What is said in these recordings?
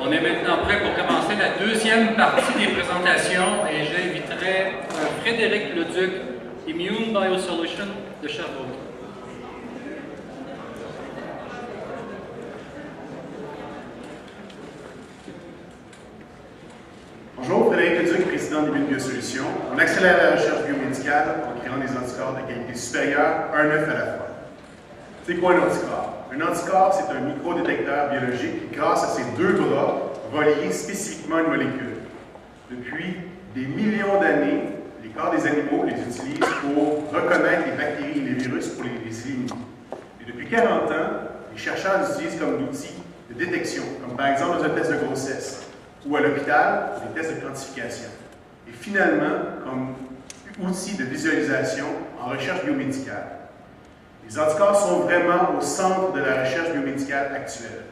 On est maintenant prêt pour commencer la deuxième partie des présentations et j'inviterai Frédéric Leduc, Immune Biosolutions de Sherbrooke. Bonjour, Frédéric Leduc, président d'Immune Biosolutions. On accélère la recherche biomédicale en créant des anticorps de qualité supérieure, un œuf à la fois. C'est quoi un anticorps? Un anticorps, c'est un microdétecteur biologique qui, grâce à ses deux bras, va lier spécifiquement une molécule. Depuis des millions d'années, les corps des animaux les utilisent pour reconnaître les bactéries et les virus pour les éliminer. Et depuis 40 ans, les chercheurs les utilisent comme outils de détection, comme par exemple dans un test de grossesse, ou à l'hôpital, pour des tests de quantification. Et finalement, comme outil de visualisation en recherche biomédicale. Les anticorps sont vraiment au centre de la recherche biomédicale actuelle.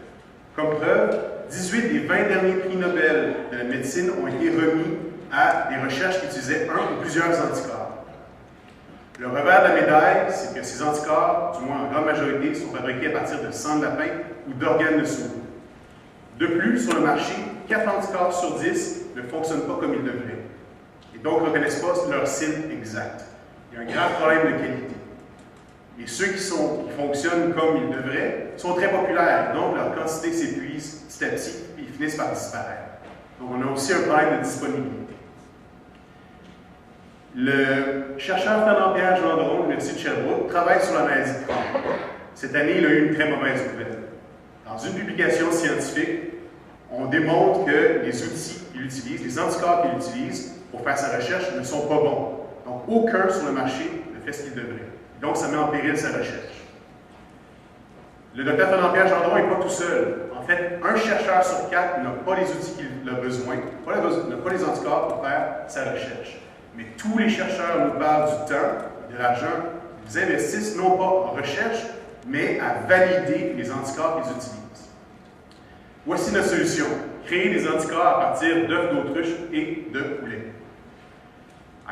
Comme preuve, 18 des 20 derniers prix Nobel de la médecine ont été remis à des recherches qui utilisaient un ou plusieurs anticorps. Le revers de la médaille, c'est que ces anticorps, du moins en grande majorité, sont fabriqués à partir de sang de lapin ou d'organes de souris. De plus, sur le marché, 4 anticorps sur 10 ne fonctionnent pas comme ils devraient, et donc ne reconnaissent pas leur cible exacte. Il y a un grave problème de qualité. Et ceux qui fonctionnent comme ils devraient sont très populaires, donc leur quantité s'épuise petit à petit et ils finissent par disparaître. Donc on a aussi un problème de disponibilité. Le chercheur Fernand-Pierre Gendron de l'Université de Sherbrooke travaille sur la maladie de Crohn. Cette année, il a eu une très mauvaise nouvelle. Dans une publication scientifique, on démontre que les outils qu'il utilise, les anticorps qu'il utilise pour faire sa recherche ne sont pas bons. Donc aucun sur le marché ne fait ce qu'il devrait. Donc, ça met en péril sa recherche. Le docteur Fernand-Pierre Gendron n'est pas tout seul. En fait, un chercheur sur 4 n'a pas les outils qu'il a besoin, n'a pas les anticorps pour faire sa recherche. Mais tous les chercheurs nous parlent du temps, de l'argent. Ils investissent non pas en recherche, mais à valider les anticorps qu'ils utilisent. Voici notre solution. Créer des anticorps à partir d'œufs d'autruche et de poulet.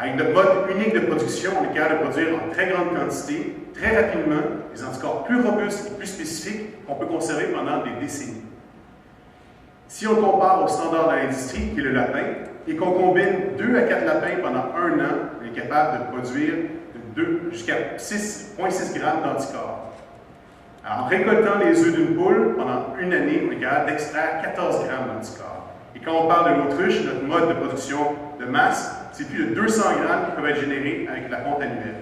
Avec notre mode unique de production, on est capable de produire en très grande quantité, très rapidement, des anticorps plus robustes et plus spécifiques qu'on peut conserver pendant des décennies. Si on compare au standard de l'industrie, qui est le lapin, et qu'on combine 2 à 4 lapins pendant 1 an, on est capable de produire jusqu'à 6,6 grammes d'anticorps. Alors, en récoltant les œufs d'une poule, pendant 1 année, on est capable d'extraire 14 grammes d'anticorps. Et quand on parle de l'autruche, notre mode de production de masse, c'est plus de 200 grammes qui peuvent être générés avec la ponte annuelle.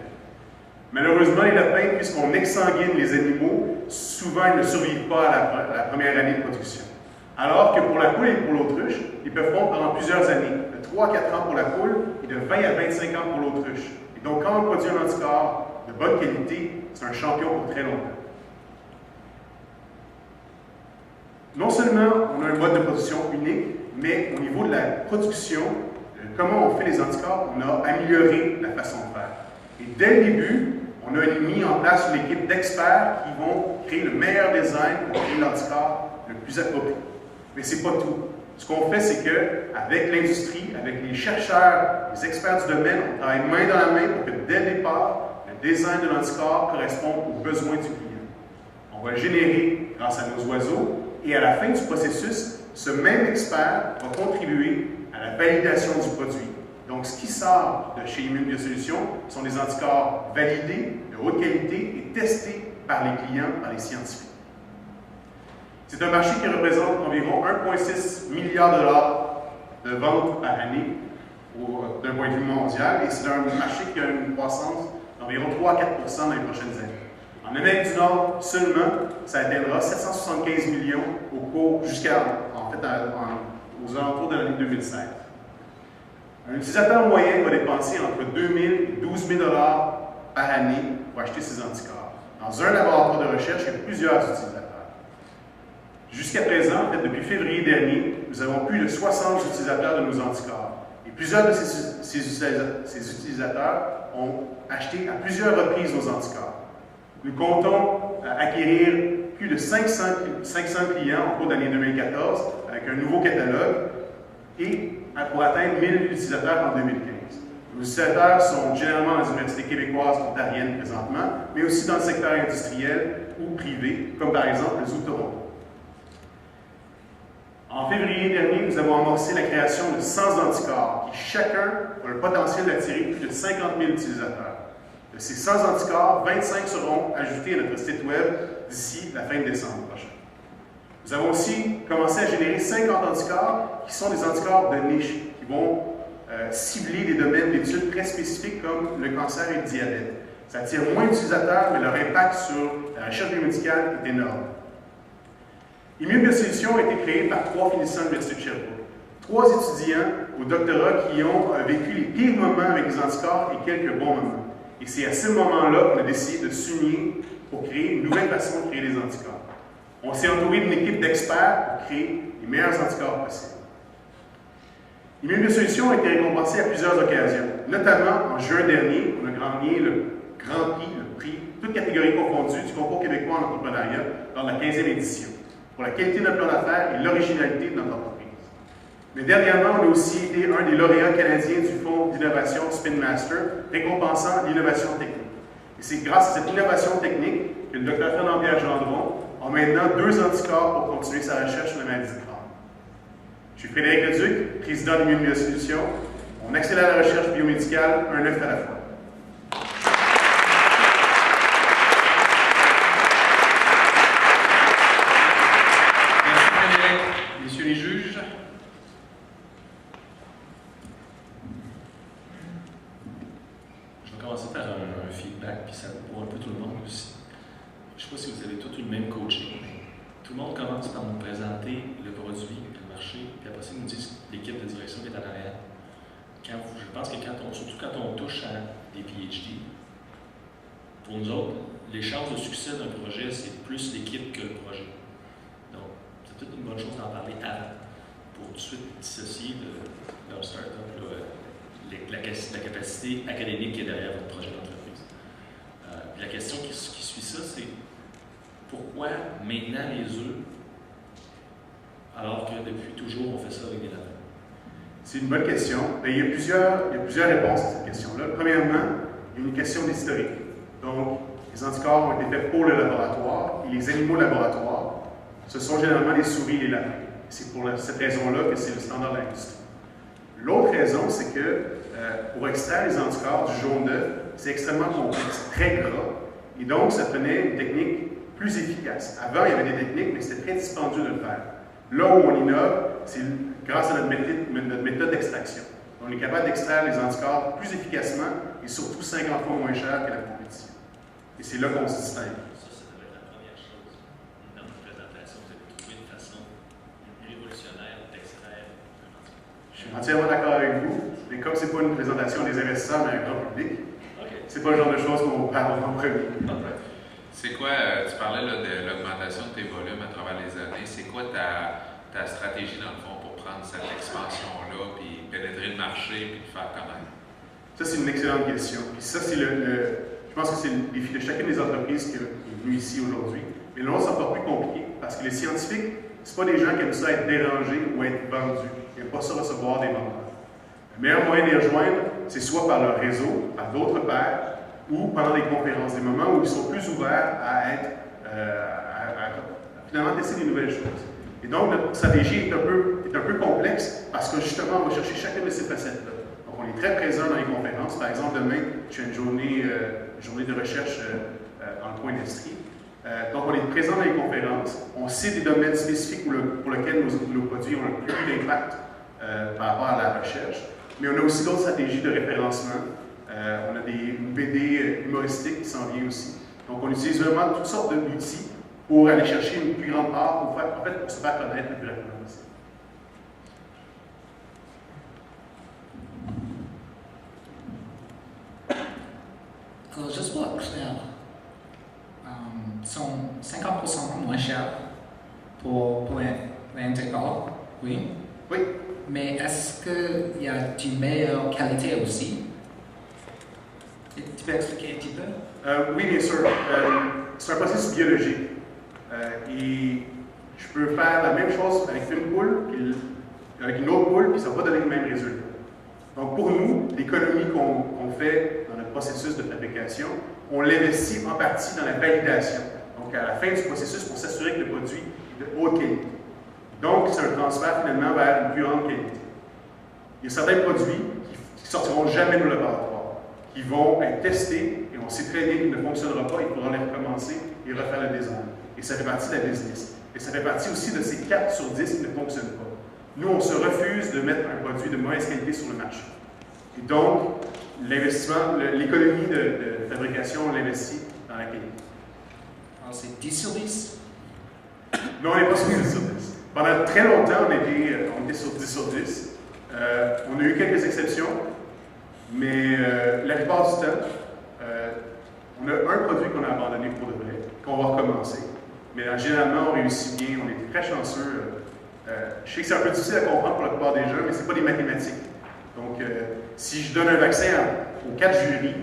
Malheureusement, les lapins, puisqu'on exsanguine les animaux, souvent ils ne survivent pas à la première année de production. Alors que pour la poule et pour l'autruche, ils peuvent pondre pendant plusieurs années, de 3 à 4 ans pour la poule et de 20 à 25 ans pour l'autruche. Et donc, quand on produit un anticorps de bonne qualité, c'est un champion pour très longtemps. Non seulement on a un mode de production unique, mais au niveau de la production, comment on fait les anticorps, on a amélioré la façon de faire. Et dès le début, on a mis en place une équipe d'experts qui vont créer le meilleur design pour créer l'anticorps le plus approprié. Mais ce n'est pas tout. Ce qu'on fait, c'est qu'avec l'industrie, avec les chercheurs, les experts du domaine, on travaille main dans la main pour que dès le départ, le design de l'anticorps corresponde aux besoins du client. On va le générer grâce à nos oiseaux et à la fin du processus, ce même expert va contribuer à la validation du produit. Donc, ce qui sort de chez Immune Biosolutions sont des anticorps validés, de haute qualité et testés par les clients, par les scientifiques. C'est un marché qui représente environ 1,6 milliard de dollars de ventes par année d'un point de vue mondial et c'est un marché qui a une croissance d'environ 3 à 4 dans les prochaines années. En Amérique du Nord seulement, ça atteindra 775 millions au cours aux alentours de l'année 2016. Un utilisateur moyen va dépenser entre 2 000 et 12 000 $ par année pour acheter ces anticorps. Dans un laboratoire de recherche, il y a plusieurs utilisateurs. Jusqu'à présent, en fait, depuis février dernier, nous avons plus de 60 utilisateurs de nos anticorps. Et plusieurs de ces utilisateurs ont acheté à plusieurs reprises nos anticorps. Nous comptons acquérir plus de 500 clients au cours de l'année 2014 avec un nouveau catalogue et pour atteindre 1000 utilisateurs en 2015. Nos utilisateurs sont généralement dans les universités québécoises ontariennes présentement, mais aussi dans le secteur industriel ou privé, comme par exemple le Zoo Toronto. En février dernier, nous avons amorcé la création de 100 anticorps, qui chacun a le potentiel d'attirer plus de 50 000 utilisateurs. De ces 100 anticorps, 25 seront ajoutés à notre site web d'ici la fin de décembre prochain. Nous avons aussi commencé à générer 50 anticorps qui sont des anticorps de niche, qui vont cibler des domaines d'études très spécifiques comme le cancer et le diabète. Ça attire moins d'utilisateurs, mais leur impact sur la recherche biomédicale est énorme. Immune Biosolutions a été créé par 3 finissants de l'Université de Sherbrooke. 3 étudiants au doctorat qui ont vécu les pires moments avec les anticorps et quelques bons moments. Et c'est à ce moment-là qu'on a décidé de s'unir pour créer une nouvelle façon de créer des anticorps. On s'est entouré d'une équipe d'experts pour créer les meilleurs anticorps possibles. Immune Biosolutions a été récompensé à plusieurs occasions. Notamment, en juin dernier, on a gagné le Grand Prix, le prix, toutes catégories confondues, du concours québécois en entrepreneuriat lors de la 15e édition, pour la qualité de notre plan d'affaires et l'originalité de notre entreprise. Mais dernièrement, on a aussi été un des lauréats canadiens du Fonds d'innovation Spin Master, récompensant l'innovation technique. Et c'est grâce à cette innovation technique que le Dr Fernand-Pierre Gendron a maintenant 2 anticorps pour continuer sa recherche sur la maladie de Crohn. Je suis Frédéric Leduc, président d'Immune Biosolutions. On accélère la recherche biomédicale, un œuf à la fois. Merci Frédéric. Messieurs les juges. Je vais commencer par un feedback, puis ça pour un peu tout le monde aussi. Je ne sais pas si vous avez tous eu le même coaching, mais tout le monde commence par nous présenter le produit, le marché, puis après ça, ils nous disent l'équipe de direction qui est en arrière. Je pense que surtout quand on touche à des PhD, pour nous autres, les chances de succès d'un projet, c'est plus l'équipe que le projet. Donc, c'est toute une bonne chose d'en parler avant, pour tout de suite dissocier de leur start-up, la capacité académique qui est derrière votre projet d'entreprise. La question qui suit ça, c'est pourquoi maintenant les œufs, alors que depuis toujours on fait ça avec des lapins? C'est une bonne question. Mais il y a plusieurs réponses à cette question-là. Premièrement, il y a une question d'historique. Donc, les anticorps ont été faits pour le laboratoire et les animaux laboratoires, ce sont généralement les souris et les lapins. C'est pour cette raison-là que c'est le standard de l'industrie. L'autre raison, c'est que pour extraire les anticorps du jaune d'œuf, c'est extrêmement complexe, très gras, et donc ça prenait une technique plus efficace. Avant, il y avait des techniques, mais c'était très dispendieux de le faire. Là où on innove, c'est grâce à notre méthode d'extraction. On est capable d'extraire les anticorps plus efficacement et surtout 50 fois moins cher que la compétition. Et c'est là qu'on se distingue. Ça devrait être la première chose dans votre présentation. Vous avez trouvé une façon révolutionnaire d'extraire un anticorps. Je suis entièrement d'accord avec vous, mais comme ce n'est pas une présentation des investisseurs, mais un grand public, c'est pas le genre de choses qu'on parle en premier. C'est quoi, tu parlais là, de l'augmentation de tes volumes à travers les années, c'est quoi ta stratégie dans le fond pour prendre cette expansion-là, puis pénétrer le marché, puis le faire connaître? Ça, c'est une excellente question. Puis ça, c'est je pense que c'est le défi de chacune des entreprises qui est venue ici aujourd'hui. Mais là, c'est encore plus compliqué, parce que les scientifiques, ce pas des gens qui aiment ça être dérangés ou être vendus. Ils n'aiment pas ça recevoir des vendeurs. Le meilleur moyen de les rejoindre, c'est soit par leur réseau, par d'autres pairs, ou pendant des conférences, des moments où ils sont plus ouverts à être, à finalement tester des nouvelles choses. Et donc, notre stratégie est un peu complexe parce que justement, on va chercher chacune de ces facettes-là. Donc, on est très présent dans les conférences. Par exemple, demain, j'ai une journée de recherche dans le coin d'Estrie. Donc, on est présent dans les conférences. On sait des domaines spécifiques pour lesquels nos produits ont le plus d'impact par rapport à la recherche. Mais on a aussi d'autres stratégies de référencement. On a des BD humoristiques qui s'en viennent aussi. Donc, on utilise vraiment toutes sortes d'outils pour aller chercher une plus grande part, pour se faire connaître le plus rapidement possible. Alors, juste pour être clair, sont 50% moins chers pour l'intégrale, oui. Oui. Mais est-ce qu'il y a une meilleure qualité aussi? Tu peux expliquer un petit peu? Oui, bien sûr. C'est un processus biologique. Et je peux faire la même chose avec une poule, avec une autre poule, puis ça va pas donner le même résultat. Donc, pour nous, l'économie qu'on fait dans notre processus de fabrication, on l'investit en partie dans la validation. Donc, à la fin du processus, pour s'assurer que le produit est de haute qualité. Donc, c'est un transfert finalement vers une plus grande qualité. Il y a certains produits qui ne sortiront jamais de nos laboratoires, qui vont être testés et on sait très bien qu'ils ne fonctionneront pas, il faudra les recommencer et refaire le design. Et ça fait partie de la business. Et ça fait partie aussi de ces 4 sur 10 qui ne fonctionnent pas. Nous, on se refuse de mettre un produit de mauvaise qualité sur le marché. Et donc, l'investissement, l'économie de fabrication, on l'investit dans la qualité. Alors, c'est 10 sur 10? Non, on n'est pas sur 10 sur 10. Pendant très longtemps, on était sur 10 sur 10. On a eu quelques exceptions, mais la plupart du temps, on a un produit qu'on a abandonné pour de vrai, qu'on va recommencer. Mais généralement, on réussit bien, on est très chanceux. Je sais que c'est un peu difficile à comprendre pour la plupart des gens, mais ce n'est pas des mathématiques. Donc, si je donne un vaccin aux 4 jurys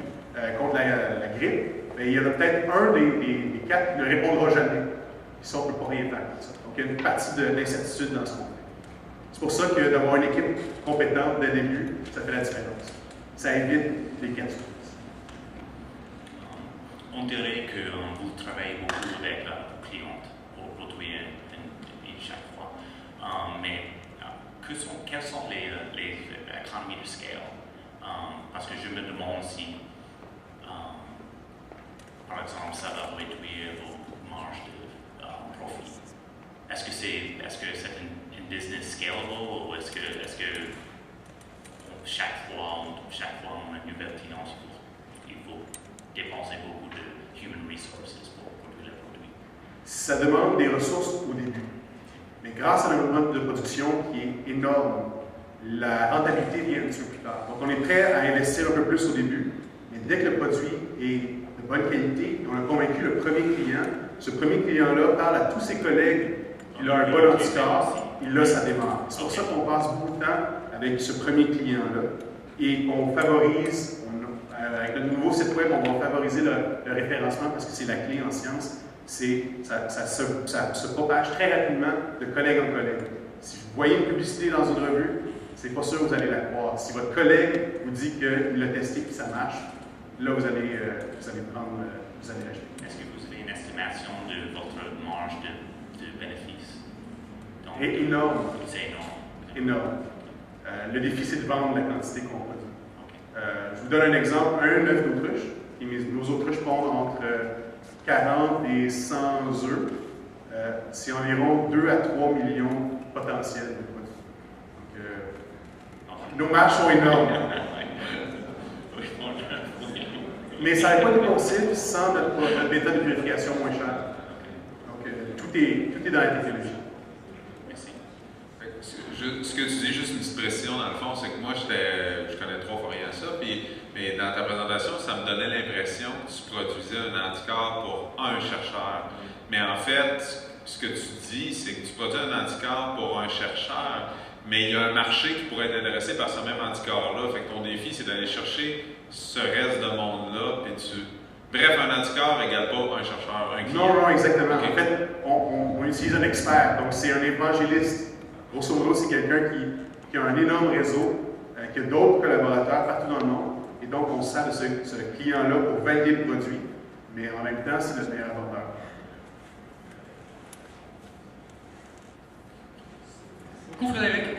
contre la grippe, bien, il y en a peut-être un des 4 qui ne répondra jamais. Et ça, on ne peut pas rien faire avec ça. Donc, il y a une partie d'incertitude dans ce qu'on fait. C'est pour ça que d'avoir une équipe compétente dès le début, ça fait la différence. Ça évite les 4 sur 10. On dirait que vous travaillez beaucoup avec la cliente pour produire chaque fois. Mais quelles sont les économies de scale? Parce que je me demande si, par exemple, ça va réduire vos marges de profit. Est-ce que c'est une business scalable ou est-ce que chaque fois on a une nouvelle finance, il faut dépenser beaucoup de human resources pour produire le produit? Ça demande des ressources au début. Mais grâce à un mode de production qui est énorme, la rentabilité vient un petit peu plus tard. Donc, on est prêt à investir un peu plus au début, mais dès que le produit est de bonne qualité, on a convaincu le premier client, ce premier client-là parle à tous ses collègues qu'il a un bon anticorps, il a sa démarre. C'est pour ça qu'on passe beaucoup de temps avec ce premier client-là et on favorise, avec le nouveau site web, on va favoriser le référencement parce que c'est la clé en sciences. Ça se propage très rapidement de collègue en collègue. Si vous voyez une publicité dans une revue, c'est pas sûr que vous allez la croire. Si votre collègue vous dit qu'il l'a testé et que ça marche, là vous allez l'acheter. Est-ce que vous avez une estimation de votre marge de bénéfice? Et énorme. C'est énorme. Énorme. Le défi, c'est de vendre la quantité qu'on produit. Okay. Je vous donne un exemple. Un œuf d'autruche, et nos autruches pondent entre 40 et 100 œufs. C'est environ 2 à 3 millions potentiels de produits. Donc, nos marges sont énormes. Mais ça n'est pas possible sans notre méthode de purification moins chère. Donc, tout est dans la technologie. Merci. Ce que tu dis, juste une petite précision dans le fond, c'est que moi, je connais trop rien à ça, mais dans ta présentation, ça me donnait l'impression que tu produisais un anticorps pour un chercheur. Mais en fait, ce que tu dis, c'est que tu produis un anticorps pour un chercheur, mais il y a un marché qui pourrait être intéressé par ce même anticorps-là. Fait que ton défi, c'est d'aller chercher ce reste de monde-là, Bref, un anticorps égale pas un chercheur, un client. Non, exactement. Okay. En fait, on utilise un expert. Donc, c'est un évangéliste. Grosso modo, c'est quelqu'un qui a un énorme réseau, qui a d'autres collaborateurs partout dans le monde. Et donc, on sert de ce client-là pour valider le produit. Mais en même temps, c'est le meilleur vendeur. Beaucoup, Frédéric.